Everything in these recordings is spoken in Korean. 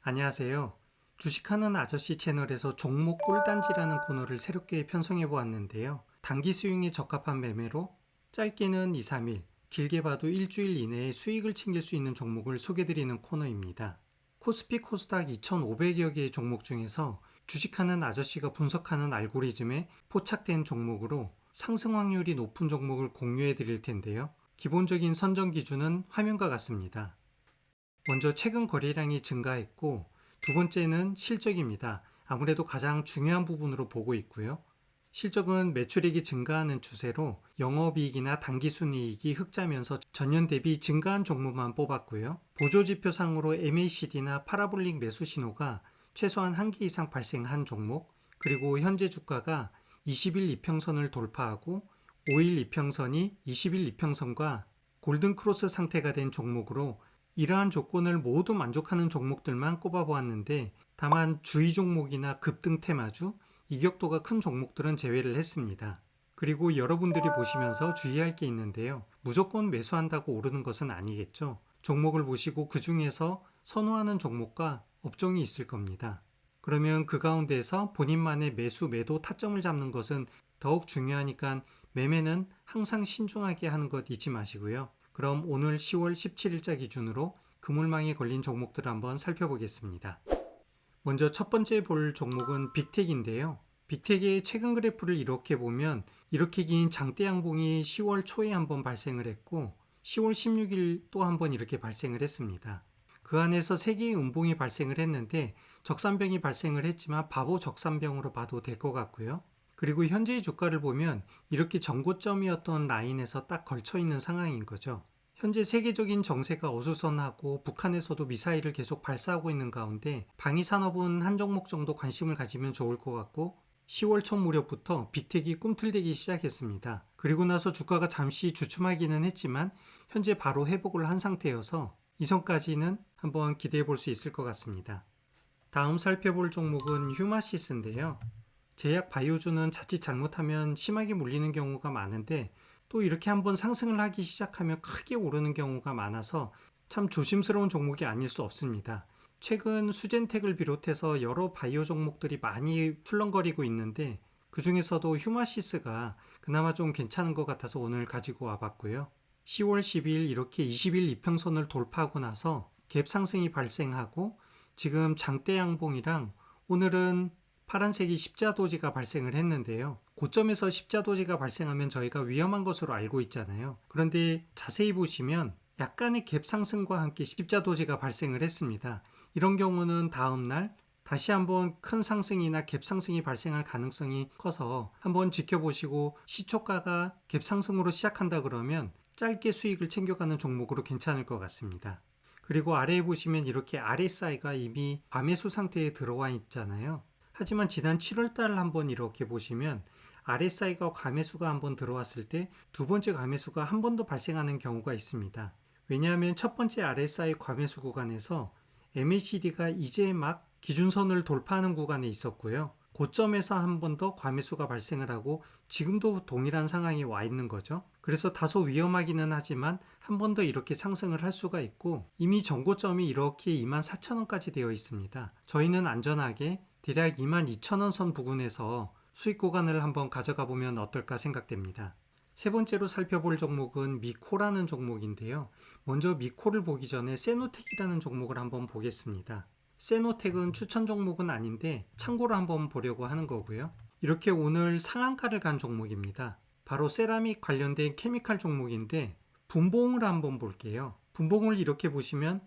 안녕하세요. 주식하는 아저씨 채널에서 종목 꿀단지라는 코너를 새롭게 편성해 보았는데요. 단기 수익에 적합한 매매로 짧게는 2, 3일, 길게 봐도 일주일 이내에 수익을 챙길 수 있는 종목을 소개드리는 코너입니다. 코스피 코스닥 2,500여 개의 종목 중에서 주식하는 아저씨가 분석하는 알고리즘에 포착된 종목으로 상승 확률이 높은 종목을 공유해 드릴 텐데요. 기본적인 선정 기준은 화면과 같습니다. 먼저 최근 거래량이 증가했고, 두 번째는 실적입니다. 아무래도 가장 중요한 부분으로 보고 있고요. 실적은 매출액이 증가하는 추세로 영업이익이나 당기순이익이 흑자면서 전년 대비 증가한 종목만 뽑았고요. 보조지표상으로 MACD나 파라볼릭 매수 신호가 최소한 1개 이상 발생한 종목, 그리고 현재 주가가 20일 이평선을 돌파하고 5일 이평선이 20일 이평선과 골든크로스 상태가 된 종목으로 이러한 조건을 모두 만족하는 종목들만 꼽아보았는데, 다만 주의 종목이나 급등 테마주, 이격도가 큰 종목들은 제외를 했습니다. 그리고 여러분들이 보시면서 주의할 게 있는데요. 무조건 매수한다고 오르는 것은 아니겠죠. 종목을 보시고 그 중에서 선호하는 종목과 업종이 있을 겁니다. 그러면 그 가운데서 본인만의 매수, 매도 타점을 잡는 것은 더욱 중요하니까 매매는 항상 신중하게 하는 것 잊지 마시고요. 그럼 오늘 10월 17일자 기준으로 그물망에 걸린 종목들을 한번 살펴보겠습니다. 먼저 첫 번째 볼 종목은 빅텍인데요. 빅텍의 최근 그래프를 이렇게 보면 이렇게 긴 장대 양봉이 10월 초에 한번 발생을 했고 10월 16일 또 한번 이렇게 발생을 했습니다. 그 안에서 3개의 음봉이 발생을 했는데 적산병이 발생을 했지만 바보 적산병으로 봐도 될 것 같고요. 그리고 현재의 주가를 보면 이렇게 정고점이었던 라인에서 딱 걸쳐 있는 상황인 거죠. 현재 세계적인 정세가 어수선하고 북한에서도 미사일을 계속 발사하고 있는 가운데 방위산업은 한 종목 정도 관심을 가지면 좋을 것 같고 10월 초 무렵부터 빅텍이 꿈틀대기 시작했습니다. 그리고 나서 주가가 잠시 주춤하기는 했지만 현재 바로 회복을 한 상태여서 이선까지는 한번 기대해 볼 수 있을 것 같습니다. 다음 살펴볼 종목은 휴마시스인데요. 제약 바이오주는 자칫 잘못하면 심하게 물리는 경우가 많은데 또 이렇게 한번 상승을 하기 시작하면 크게 오르는 경우가 많아서 참 조심스러운 종목이 아닐 수 없습니다. 최근 수젠텍을 비롯해서 여러 바이오 종목들이 많이 풀렁거리고 있는데 그 중에서도 휴마시스가 그나마 좀 괜찮은 것 같아서 오늘 가지고 와봤고요. 10월 12일 이렇게 20일 이평선을 돌파하고 나서 갭 상승이 발생하고 지금 장대 양봉이랑 오늘은 파란색이 십자도지가 발생을 했는데요. 고점에서 십자도지가 발생하면 저희가 위험한 것으로 알고 있잖아요. 그런데 자세히 보시면 약간의 갭 상승과 함께 십자도지가 발생을 했습니다. 이런 경우는 다음날 다시 한번 큰 상승이나 갭 상승이 발생할 가능성이 커서 한번 지켜보시고 시초가가 갭 상승으로 시작한다 그러면 짧게 수익을 챙겨가는 종목으로 괜찮을 것 같습니다. 그리고 아래에 보시면 이렇게 RSI가 이미 과매수 상태에 들어와 있잖아요. 하지만 지난 7월달 한번 이렇게 보시면 RSI가 과매수가 한번 들어왔을 때 두 번째 과매수가 한 번 더 발생하는 경우가 있습니다. 왜냐하면 첫 번째 RSI 과매수 구간에서 MACD가 이제 막 기준선을 돌파하는 구간에 있었고요. 고점에서 한 번 더 과매수가 발생을 하고 지금도 동일한 상황이 와 있는 거죠. 그래서 다소 위험하기는 하지만 한 번 더 이렇게 상승을 할 수가 있고 이미 정고점이 이렇게 24,000원까지 되어 있습니다. 저희는 안전하게 대략 22,000원 선 부근에서 수익 구간을 한번 가져가 보면 어떨까 생각됩니다. 세 번째로 살펴볼 종목은 미코라는 종목인데요. 먼저 미코를 보기 전에 세노텍이라는 종목을 한번 보겠습니다. 세노텍은 추천 종목은 아닌데 참고로 한번 보려고 하는 거고요. 이렇게 오늘 상한가를 간 종목입니다. 바로 세라믹 관련된 케미칼 종목인데 분봉을 한번 볼게요. 분봉을 이렇게 보시면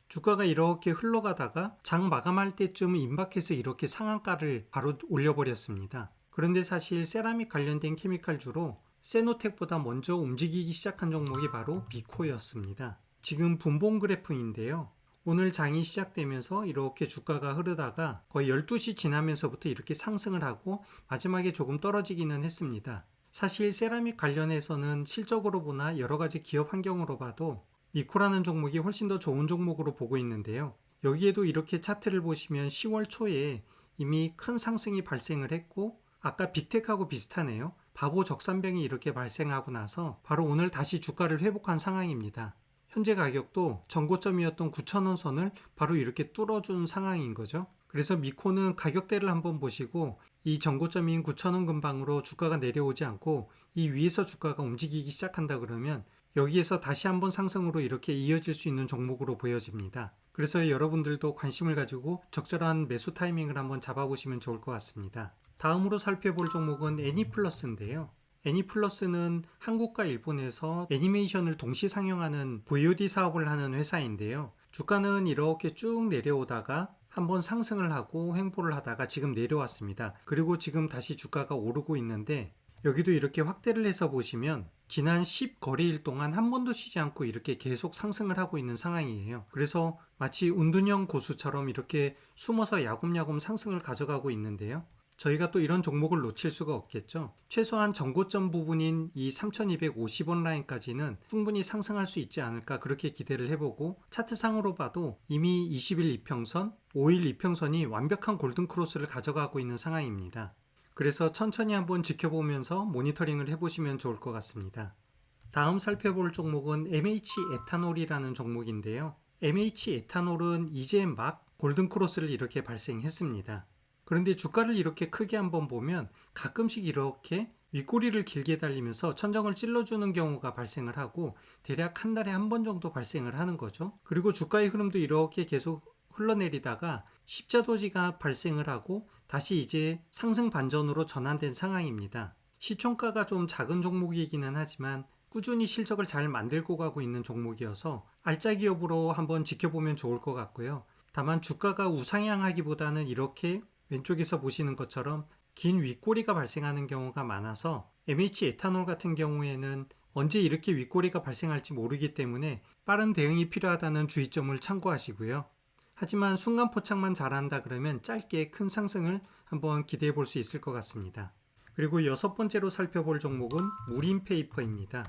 주가가 이렇게 흘러가다가 장 마감할 때쯤 임박해서 이렇게 상한가를 바로 올려버렸습니다. 그런데 사실 세라믹 관련된 케미칼주로 세노텍보다 먼저 움직이기 시작한 종목이 바로 미코였습니다. 지금 분봉 그래프인데요. 오늘 장이 시작되면서 이렇게 주가가 흐르다가 거의 12시 지나면서부터 이렇게 상승을 하고 마지막에 조금 떨어지기는 했습니다. 사실 세라믹 관련해서는 실적으로 보나 여러 가지 기업 환경으로 봐도 미코라는 종목이 훨씬 더 좋은 종목으로 보고 있는데요. 여기에도 이렇게 차트를 보시면 10월 초에 이미 큰 상승이 발생을 했고 아까 빅텍하고 비슷하네요. 바보 적산병이 이렇게 발생하고 나서 바로 오늘 다시 주가를 회복한 상황입니다. 현재 가격도 전고점이었던 9,000원 선을 바로 이렇게 뚫어준 상황인 거죠. 그래서 미코는 가격대를 한번 보시고 이 전고점인 9,000원 근방으로 주가가 내려오지 않고 이 위에서 주가가 움직이기 시작한다 그러면 여기에서 다시 한번 상승으로 이렇게 이어질 수 있는 종목으로 보여집니다. 그래서 여러분들도 관심을 가지고 적절한 매수 타이밍을 한번 잡아보시면 좋을 것 같습니다. 다음으로 살펴볼 종목은 애니플러스인데요. 애니플러스는 한국과 일본에서 애니메이션을 동시 상영하는 VOD 사업을 하는 회사인데요. 주가는 이렇게 쭉 내려오다가 한번 상승을 하고 횡보를 하다가 지금 내려왔습니다. 그리고 지금 다시 주가가 오르고 있는데 여기도 이렇게 확대를 해서 보시면 지난 10거래일 동안 한 번도 쉬지 않고 이렇게 계속 상승을 하고 있는 상황이에요. 그래서 마치 운둔형 고수처럼 이렇게 숨어서 야금야금 상승을 가져가고 있는데요. 저희가 또 이런 종목을 놓칠 수가 없겠죠. 최소한 전고점 부분인 이 3250원 라인까지는 충분히 상승할 수 있지 않을까 그렇게 기대를 해보고 차트상으로 봐도 이미 20일 이평선, 5일 이평선이 완벽한 골든크로스를 가져가고 있는 상황입니다. 그래서 천천히 한번 지켜보면서 모니터링을 해보시면 좋을 것 같습니다. 다음 살펴볼 종목은 MH 에탄올이라는 종목인데요. MH 에탄올은 이제 막 골든크로스를 이렇게 발생했습니다. 그런데 주가를 이렇게 크게 한번 보면 가끔씩 이렇게 윗꼬리를 길게 달리면서 천정을 찔러주는 경우가 발생을 하고 대략 한 달에 한 번 정도 발생을 하는 거죠. 그리고 주가의 흐름도 이렇게 계속 흘러내리다가 십자도지가 발생을 하고 다시 이제 상승 반전으로 전환된 상황입니다. 시총가가 좀 작은 종목이기는 하지만 꾸준히 실적을 잘 만들고 가고 있는 종목이어서 알짜 기업으로 한번 지켜보면 좋을 것 같고요. 다만 주가가 우상향하기보다는 이렇게 왼쪽에서 보시는 것처럼 긴 윗꼬리가 발생하는 경우가 많아서 MH 에탄올 같은 경우에는 언제 이렇게 윗꼬리가 발생할지 모르기 때문에 빠른 대응이 필요하다는 주의점을 참고하시고요. 하지만 순간 포착만 잘한다 그러면 짧게 큰 상승을 한번 기대해 볼 수 있을 것 같습니다. 그리고 여섯 번째로 살펴볼 종목은 무림페이퍼입니다.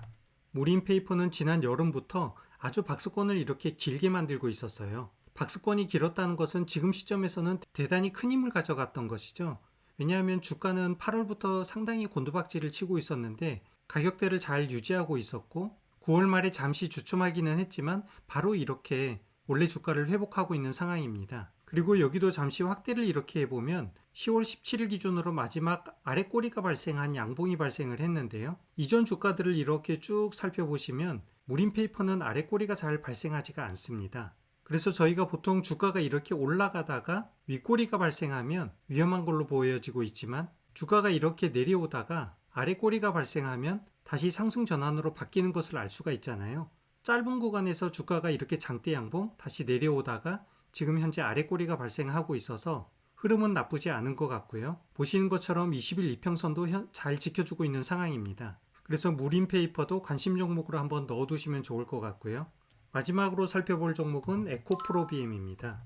무림페이퍼는 지난 여름부터 아주 박스권을 이렇게 길게 만들고 있었어요. 박스권이 길었다는 것은 지금 시점에서는 대단히 큰 힘을 가져갔던 것이죠. 왜냐하면 주가는 8월부터 상당히 곤두박질을 치고 있었는데 가격대를 잘 유지하고 있었고 9월 말에 잠시 주춤하기는 했지만 바로 이렇게 원래 주가를 회복하고 있는 상황입니다. 그리고 여기도 잠시 확대를 이렇게 해보면 10월 17일 기준으로 마지막 아래 꼬리가 발생한 양봉이 발생을 했는데요. 이전 주가들을 이렇게 쭉 살펴보시면 무림페이퍼는 아래 꼬리가 잘 발생하지가 않습니다. 그래서 저희가 보통 주가가 이렇게 올라가다가 윗꼬리가 발생하면 위험한 걸로 보여지고 있지만 주가가 이렇게 내려오다가 아래 꼬리가 발생하면 다시 상승 전환으로 바뀌는 것을 알 수가 있잖아요. 짧은 구간에서 주가가 이렇게 장대 양봉 다시 내려오다가 지금 현재 아래 꼬리가 발생하고 있어서 흐름은 나쁘지 않은 것 같고요. 보시는 것처럼 20일 이평선도 잘 지켜주고 있는 상황입니다. 그래서 무림페이퍼도 관심 종목으로 한번 넣어두시면 좋을 것 같고요. 마지막으로 살펴볼 종목은 에코프로비엠입니다.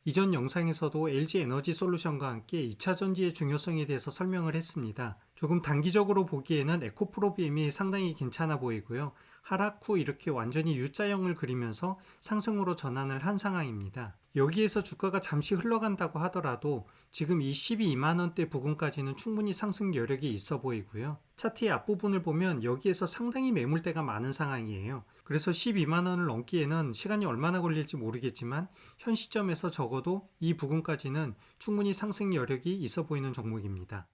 이전 영상에서도 LG에너지솔루션과 함께 2차전지의 중요성에 대해서 설명을 했습니다. 조금 단기적으로 보기에는 에코프로비엠이 상당히 괜찮아 보이고요. 하락 후 이렇게 완전히 U자형을 그리면서 상승으로 전환을 한 상황입니다. 여기에서 주가가 잠시 흘러간다고 하더라도 지금 이 12만원대 부근까지는 충분히 상승 여력이 있어 보이고요. 차트의 앞부분을 보면 여기에서 상당히 매물대가 많은 상황이에요. 그래서 12만원을 넘기에는 시간이 얼마나 걸릴지 모르겠지만 현 시점에서 적어도 이 부근까지는 충분히 상승 여력이 있어 보이는 종목입니다.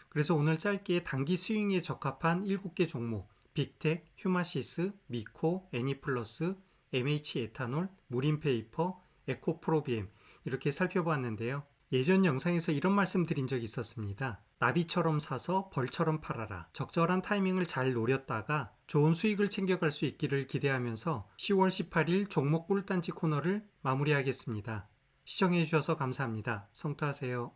그래서 오늘 짧게 단기 스윙에 적합한 7개 종목 빅텍, 휴마시스, 미코, 애니플러스, MH 에탄올, 무림페이퍼, 에코프로비엠 이렇게 살펴보았는데요. 예전 영상에서 이런 말씀 드린 적이 있었습니다. 나비처럼 사서 벌처럼 팔아라. 적절한 타이밍을 잘 노렸다가 좋은 수익을 챙겨갈 수 있기를 기대하면서 10월 18일 종목 꿀단지 코너를 마무리하겠습니다. 시청해주셔서 감사합니다. 성투하세요.